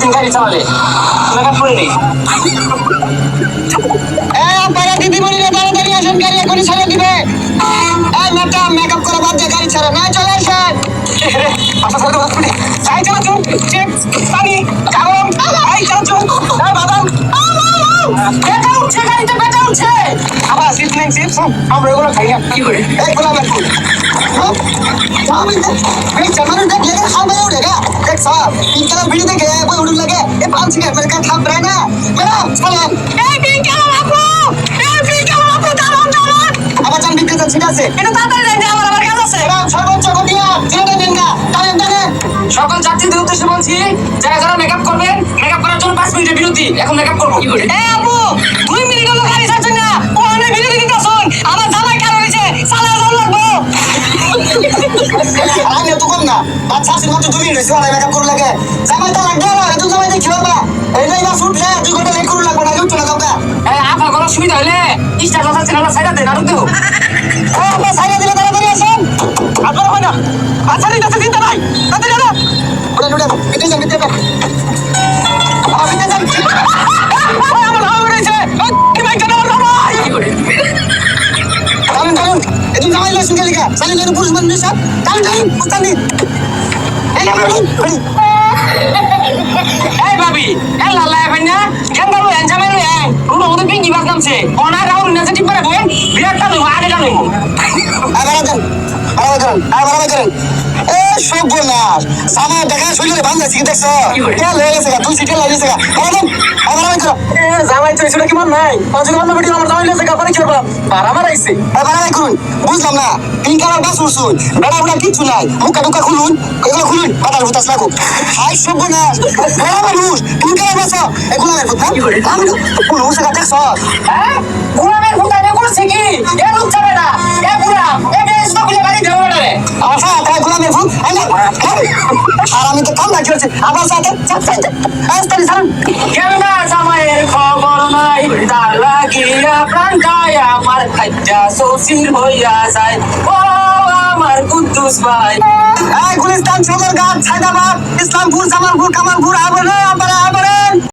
দিন গাড়ি চালালে মেকআপ করিনি। আপনারা দিদিমণিরা তাড়াতাড়ি আসেন, গাড়ি এখনই ছেড়ে দিবে। ম্যাডাম মেকআপ করে বাদ দিয়ে গাড়ি ছাড়ে না, চলে আসেন। আচ্ছা চলো যাই চলো চল চিপস পানি কাগম এই চলো চল এই বাদাম বেটা উঠছে গাড়িতে বেটা উঠছে আবার চিপস নেই চিপস আমরা এগুলো খাই না কি করে এই গোলাম একটু আমি এই জামানো দেখ লেগে খাবে উড়ে গা দেখ সব পিঙ্কালা ভিডিও দেখে বই উড়ুন লাগে এ পাঁচ থেকে মেরে কাট খাব না ম্যাডাম চলেন। এই পিঙ্কালা আপু দাঁড়ান আবার জান বিক্রেতা ঠিক আছে, এটা তাড়াতাড়ি যাই আমার কাজ আছে। ম্যাডাম সর্বোচ্চ গতিয়া ছেড়ে দেন না, টানেন টানেন। সকল যাত্রীদের উদ্দেশ্যে বলছি, যারা যারা মেকআপ করবেন মেকআপ করার জন্য 5 মিনিটের বিরতি। এখন মেকআপ করবো। এই আপু 2 মিনিট হলো গাড়ি ছাড়ছেন না, ও অনেক বিরতি দিতে আসুন। আমার জামাই কারো হয়েছে সালা যাওয়া লাগবো। আমি তো কম না বাচ্চা আসলে মাত্র 2 মিনিট হয়েছে, মেকআপ করুন লাগে জামাই তো লাগবে না, এত জামাই দেখি বাবা এই নাই না ফুট যায় 2 ঘন্টা লেট করুন লাগবে না, লুট না দাও না। এই আপা কোনো সুবিধা হলে ইস্টার কথা ছিল না সাইডা দেন আর দেও। ও আপা সাইডে দিলে তাড়াতাড়ি আসেন। আপনারা হয় না আচ্ছা ঠিক আছে চিন্তা নাই তাড়াতাড়ি যাও। উড়ে উড়ে বিতে যান বিতে যান বিতে যান। আমার হাওয়া উড়েছে কি ভাই কেন আমার জামাই টানেন টানেন এদিন জামাই লসুন কে লিখা সালি করে পুরুষ মানুষ সব টানেন টানেন বুঝতানি। এই না এই ভাবি এ লালা ভাই না কেন বলো এনজামে রে রুনো ওদের পিঙ্কি বাস নামছে ওনা রাউল না যেটি পারে বই বিরাটটা লইব আগে লইব। আবার দেন আবার করেন এ সব বলনাস সামা দেখা শুইলে বান্ধা শিখে দেখছ কে লয়ে গেছে তুই সিটে লাগিয়েছে আবার করো জামাই তো এসে কি মন নাই অজন অন্য ভিডিও আমার জামাই লেছে কাপড়ে কি করব পারা মারাইছে। আবার করুন বুঝলাম না পিঙ্ক কালার বাস উড়ছুন বেড়া বুড়া কিছু নাই মুখা টুকা খুলুন এগুলো খুলুন পাতার ভুতাস লাগো হাই সব বলনাস বেড়া মানুষ পিঙ্ক কালার বাস এগুলো আমার ভুতা আমি কোন উসে দেখছ হ্যাঁ গুলামের ফুটা নে করছে কি এ লুচ্চা বেটা এ বুড়া এ বেশ তো খুলে বাড়ি দেব রে আচ্ছা তাই গোলামের ভূত আর আমি তো কাম না করছি আবার সাথে আস্তারি সালাম কেননা জামাইয়ের খবর নাই তার লাগিয়া প্রাণটায় আমার খাইটা সসির হইয়া যায় ও আমার কুদ্দুস ভাই। গুলিস্তান সদরঘাট সায়দাবাদ ইসলামপুর জামালপুর কামালপুর আবার আবার